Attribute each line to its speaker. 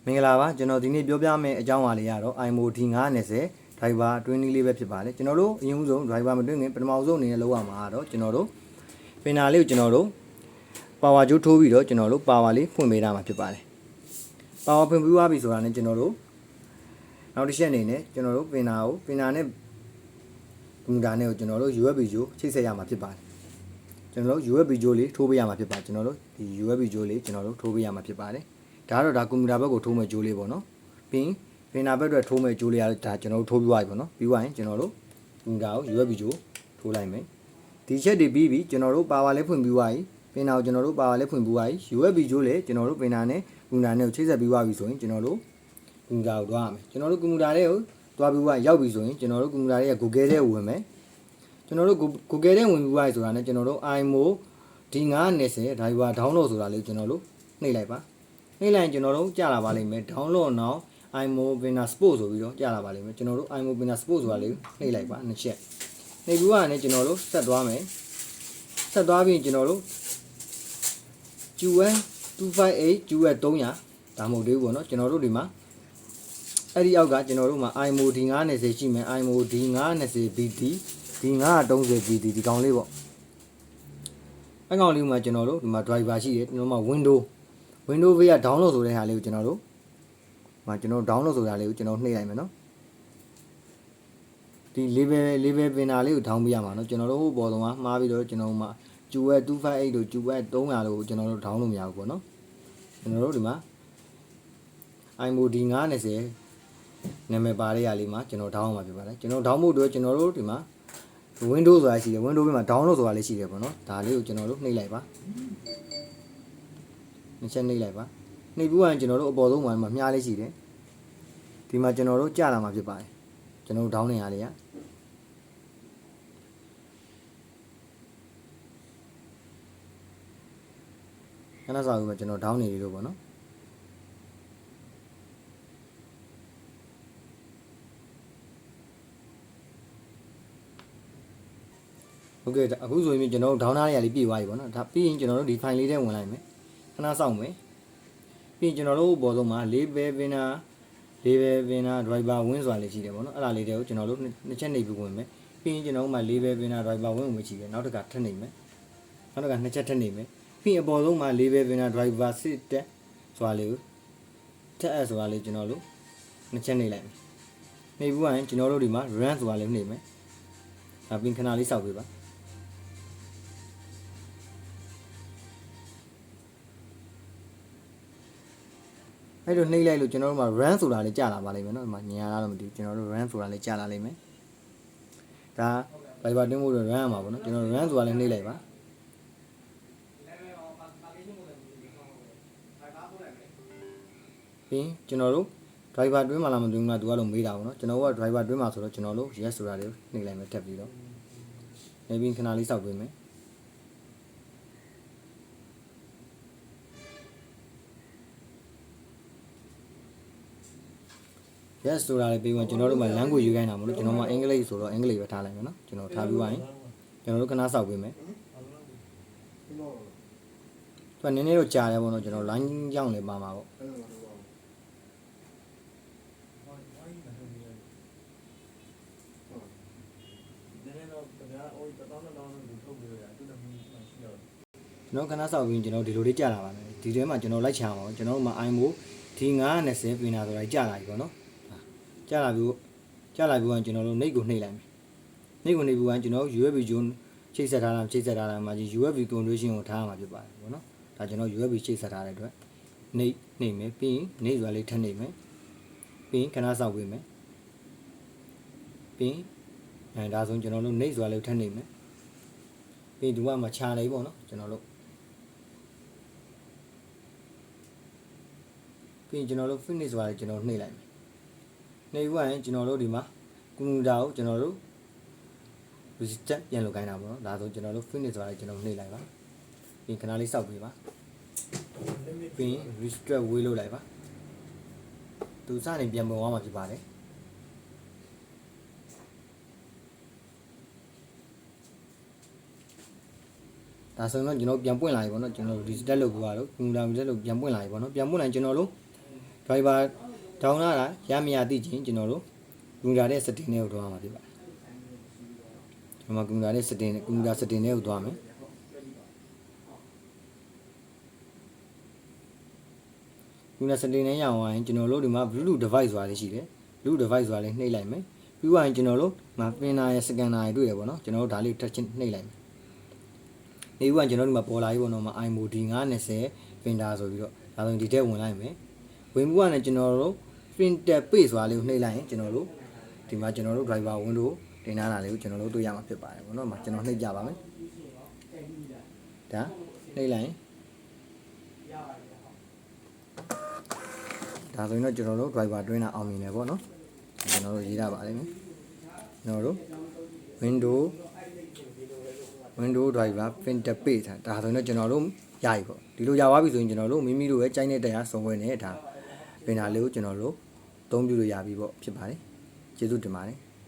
Speaker 1: မင်္ဂလာပါကျွန်တော်ဒီနေ့ပြောပြမယ့်အကြောင်းအရာလေးကတော့ IMO D920 driver အတွင်းနည်းလေးပဲဖြစ်ပါတယ်ကျွန်တော်တို့အရင်ဆုံး driver မတွင်းခင်ပထမဆုံးအနေနဲ့လောက်ရမှာကတော့ကျွန်တော်တို့ပင်နာလေးကိုကျွန်တော်တို့ power ကြိုးထိုးပြီးတော့ကျွန်တော်တို့ power လေးဖွင့်ပေးတာမှာဖြစ်ပါတယ် power ဖွင့်ပြီးသွားပြီဆိုတာနဲ့ကျွန်တော်တို့နောက်တစ်ချက်အနေနဲ့ကျွန်တော်တို့ပင်နာနဲ့ကွန်ပျူတာနဲ့ကိုကျွန်တော်တို့ USB ကြိုးချိတ်ဆက်ရမှာဖြစ်ပါတယ်ကျွန်တော်တို့ USB ကြိုးလေးထိုးပေးရမှာဖြစ်ပါတယ်ကျွန်တော်တို့ဒီ USB ကြိုးလေးကျွန်တော်တို့ထိုးပေးရမှာဖြစ်ပါတယ်ဒါကတော့ဒါကွန်ပျူတာဘက်ကိုထိုးမဲ့ကြိုးလေးပေါ့နော်ပြီးရင်ပင်နာဘက်အတွက်ထိုးမဲ့ကြိုးလေးကဒါကျွန်တော်တို့ထိုးပြီးသွားပြီပေါ့နော်ပြီးသွားရင်ကျွန်တော်တို့ကွန်ပျူတာကို USB ကြိုးထိုးလိုက်မယ်ဒီချက်တွေပြီးပြီကျွန်တော်တို့ power လေးဖွင့်ပြီးသွားပြီပင်နာကိုကျွန်တော်တို့ power လေးဖွင့်ပြီးသွားပြီ USB ကြိုးလေးကျွန်တော်တို့ပင်နာနဲ့ကွန်ပျူတာနဲ့ကိုချိတ်ဆက်ပြီးသွားပြီဆိုရင်ကျွန်တော်တို့ကွန်ပျူတာကိုတွားရမယ်ကျွန်တော်တို့ကွန်ပျူတာလေးကိုတွားပြီးသွားရောက်ပြီဆိုရင်ကျွန်တော်တို့ကွန်ပျူတာလေးက Google ထဲဝင်မယ်ကျွန်တော်တို့ Google ထဲဝင်ပြီးသွားပြီဆိုတာနဲ့ကျွန်တော်တို့ IMO D920 driver download ဆိုတာလေးကျွန်တော်တို့နှိပ်လိုက်ပါနှိပ်လိုက်ရင်ကျွန်တော်တို့ကြာလာပါလိမ့်မယ် download now IMO Winner Sport ဆိုပြီးတော့ကြာလာပါလိမ့်မယ်ကျွန်တော်တို့ IMO Winner Sport ဆိုတာလေးနှိပ်လိုက်ပါနှစ်ချက်နှိပ်ပြီးတော့လည်းကျွန်တော်တို့ဆက်သွားမယ်ဆက်သွားပြီးကျွန်တော်တို့ QN 258 QN 300ဒါမှမဟုတ်သေးဘူးပေါ့နော်ကျွန်တော်တို့ဒီမှာအဲ့ဒီအောက်ကကျွန်တော်တို့မှာ IMO D920 ရှိမယ် IMO D920 BT D930 BT ဒီကောင်လေးပေါ့အဲ့ကောင်လေးမှာကျွန်တော်တို့ဒီမှာ driver ရှိတယ်ကျွန်တော်မှာ window way က download ဆိုတဲ့ဟာလေးကိုကျွန်တော်တို့download ဆိုတာလေးကိုကျွန်တော်နှိပ်လိုက်မယ်နော်ဒီ level pinner လေးကို down ပေးရမှာနော်ကျွန်တော်တို့ဟိုပေါ်တော့မှားပြီးတော့ကျွန်တော်မှာ QS 258တို့ QS 300လို့ကျွန်တော်တို့ down လို့မရဘူးပေါ့နော်ကျွန်တော်တို့ဒီမှာ IMO D920 နာမည်ပါတဲ့ဟာလေးမှာကျွန်တော် down မှာပြပါတယ်ကျွန်တော် down ဖို့အတွက်ကျွန်တော်တို့ဒီမှာ Windows ဆိုတာရှိတယ် Windows မှာ download ဆိုတာလေးရှိတယ်ပေါ့နော်ဒါလေးကိုကျွန်တော်တို့နှိပ်လိုက်ပါနှစ်ချက်နှိပ်လိုက်ပါနှိပ်ပြီးရင်ကျွန်တော်တို့အပေါ်ဆုံးမှာမြားလေးရှိတယ်ဒီမှာကျွန်တော်တို့ကြာလာမှာဖြစ်ပါတယ်ကျွန်တော်တို့ down နေရလေးကခဏစောင့်ပြီးမှကျွန်တော် down နေပြီလို့ပေါ့နော်ဟုတ်ကဲ့အခုဆိုရင်ကျွန်တော်တို့ down ထားရလေးပြည့်သွားပြီပေါ့နော်ဒါပြီးရင်ကျွန်တော်တို့ဒီ file လေးထဲဝင်လိုက်မယ်ခဏစောင့်မယ်ပြီးရင်ကျွန်တော်တို့ပေါ်ဆုံးမှာ level winner driver win ဆိုတာလေးရှိတယ်ပေါ့နော်အဲ့ဒါလေးတွေကိုကျွန်တော်တို့နှစ်ချက်နှိပ်ပြီးဝင်မယ်ပြီးရင်ကျွန်တော်တို့မှာ level winner driver win ဝင်ရှိတယ်နောက်တစ်ခါထပ်နှိပ်မယ်နောက်တစ်ခါနှစ်ချက်ထပ်နှိပ်မယ်ပြီးရင်အပေါ်ဆုံးမှာ level winner driver စစ်တက်ဆိုတာလေးကိုထပ်အပ်ဆိုတာလေးကျွန်တော်တို့နှစ်ချက်နှိပ်လိုက်မယ်နှိပ်ပြီးရင်ကျွန်တော်တို့ဒီမှာ run ဆိုတာလေးနှိပ်မယ်ဒါပြီးခဏလေးစောင့်ပေးပါအဲ့လိုနှိပ်လိုက်လို့ကျွန်တော်တို့မှာ run ဆိုတာလေးကြာလာပါလိမ့်မယ်နော်ဒီမှာညာလားတော့မသိဘူးကျွန်တော်တို့ run ဆိုတာလေးကြာလာလိမ့်မယ်ဒါ driver တင်ဖို့ run ရမှာပေါ့နော်ကျွန်တော် run ဆိုတာလေးနှိပ်လိုက်ပါပြီးကျွန်တော်တို့ driver တွင်းမှာလာမတွင်းမှာသူကလို့မေးတာပေါ့နော်ကျွန်တော်က driver တွင်းမှာဆိုတော့ကျွန်တော်တို့ yes ဆိုတာလေးနှိပ်လိုက်မယ်ထပ်ပြီးတော့နေပြီးခဏလေးစောင့်ပေးမယ်yes ဆိုတာလေးပြီးရင်ကျွန်တော်တို့မှာ language ယူခိုင်းတာမလို့ကျွန်တော်မှာအင်္ဂလိပ်ဆိုတော့အင်္ဂလိပ်ပဲထားလိုက်မယ်နော်ကျွန်တော်ထားပြီးသွားရင်ကျွန်တော်တို့ခဏစောင့်ပေးမယ်သူကနည်းနည်းတော့ကြာတယ်ပေါ့နော်ကျွန်တော် line ကြောင်းလေးပါမှာပေါ့ကျွန်တော်ခဏစောင့်ပြီးကျွန်တော်ဒီလိုလေးကြာလာပါမယ်ဒီထဲမှာကျွန်တော်လိုက်ချာပါအောင်ကျွန်တော်တို့မှာ IMO D920 ပြင်တာဆိုတာကြာလာပြီပေါ့နော်ကြာလာပြီးကျွန်တော်တို့နှိပ်ကိုနှိပ်လိုက်မယ်နှိပ်ကိုနှိပ်ပြီးရင်ကျွန်တော် USB ဂျွန်းချိတ်ဆက်ထားတာမှာ USB configuration ကိုထားရမှာဖြစ်ပါတယ်ပေါ့နော်ဒါကျွန်တော် USB ချိတ်ဆက်ထားတဲ့အတွက်နှိပ်မယ်ပြီးရင်နှိပ်စွာလေးထပ်နှိပ်မယ်ပြီးရင်ခဏစောင့်ပေးမယ်ပြီးရင်ဒါဆိုကျွန်တော်တို့နှိပ်စွာလေးထပ်နှိပ်မယ်ပြီးရင်ဒီမှာခြာလေးပေါ့နော်ကျွန်တော်တို့ပြီးရင်ကျွန်တော်တို့ finish ဆိုတာကျွန်တော်နှိပ်လိုက်မယ်နှိပ်ပြီးရင်ကျွန်တော်တို့ဒီမှာကွန်ပျူတာကိုကျွန်တော်တို့ reset ပြန်လုပ်ခိုင်းတာပေါ့နော်ဒါဆိုကျွန်တော်တို့ finish ဆိုတာကျွန်တော်နှိပ်လိုက်ပါပြီးခဏလေးစောင့်ပေးပါပြီးရင် restart way လုပ်လိုက်ပါသူစနေပြန်ပုံသွားမှာဖြစ်ပါတယ်ဒါဆိုတော့ကျွန်တော်ပြန်ပွင့်လာပြီပေါ့နော်ကျွန်တော် reset လုပ်ပြီးတော့ကွန်ပျူတာ reset လုပ်ပြန်ပွင့်လာပြီပေါ့နော်ပြန်ပွင့်လာရင်ကျွန်တော်တို့ driver ဒေါင်းလာတာရမရသိချင်းကျွန်တော်တို့ကွန်ပျူတာတဲ့ setting တွေကိုတွားမှာဖြစ်ပါတယ်ဒီမှာကွန်ပျူတာတဲ့ setting ကွန်ပျူတာ setting တွေကိုတွားမယ်ကွန်ပျူတာ setting နဲ့ရအောင်ရင်ကျွန်တော်တို့ဒီမှာ Bluetooth device ဆိုတာလေးရှိတယ် Bluetooth device ဆိုတာလေးနှိပ်လိုက်မယ်ပြီးသွားရင်ကျွန်တော်တို့မှာ printer ရဲ့ scanner တွေတွေ့တယ်ပေါ့နော်ကျွန်တော်တို့ဒါလေး touch နှိပ်လိုက်မယ်နေပြီးတော့ကျွန်တော်တို့ဒီမှာပေါ်လာပြီပေါ့နော်မှာ iMode 920 printer ဆိုပြီးတော့ဒါဆိုရင်ဒီထဲဝင်လိုက်မယ်ဝင်ပြီးတော့ကျွန်တော်တို့ printer page ဆိုတာလေးကိုနှိပ်လိုက်ရင်ကျွန်တော်တို့ဒီမှာကျွန်တော်တို့ driver window တင်ထားတာလေးကိုကျွန်တော်တို့တွေ့ရမှာဖြစ်ပါတယ်ပေါ့နော်မှာကျွန်တော်နှိပ်ကြပါမယ်ဒါနှိပ်လိုက်ရင်ဒါဆိုရင်တော့ကျွန်တော်တို့ driver တွင်းတာအောင်မြင်တယ်ပေါ့နော်ကျွန်တော်တို့ရေးရပါလိမ့်မယ်ကျွန်တော်တို့ window driver printer page ဒါဆိုရင်တော့ကျွန်တော်တို့ရပြီပေါ့ဒီလိုရသွားပြီဆိုရင်ကျွန်တော်တို့မိမိတို့ရဲ့ကြိုက်တဲ့တရားစုံဝင်နဲ့ဒါ printer လေးကိုကျွန်တော်တို့အသုံးပြုလို့ရပြီပေါ့ဖြစ်ပါတယ်ကျေးဇူးတင်ပါတယ်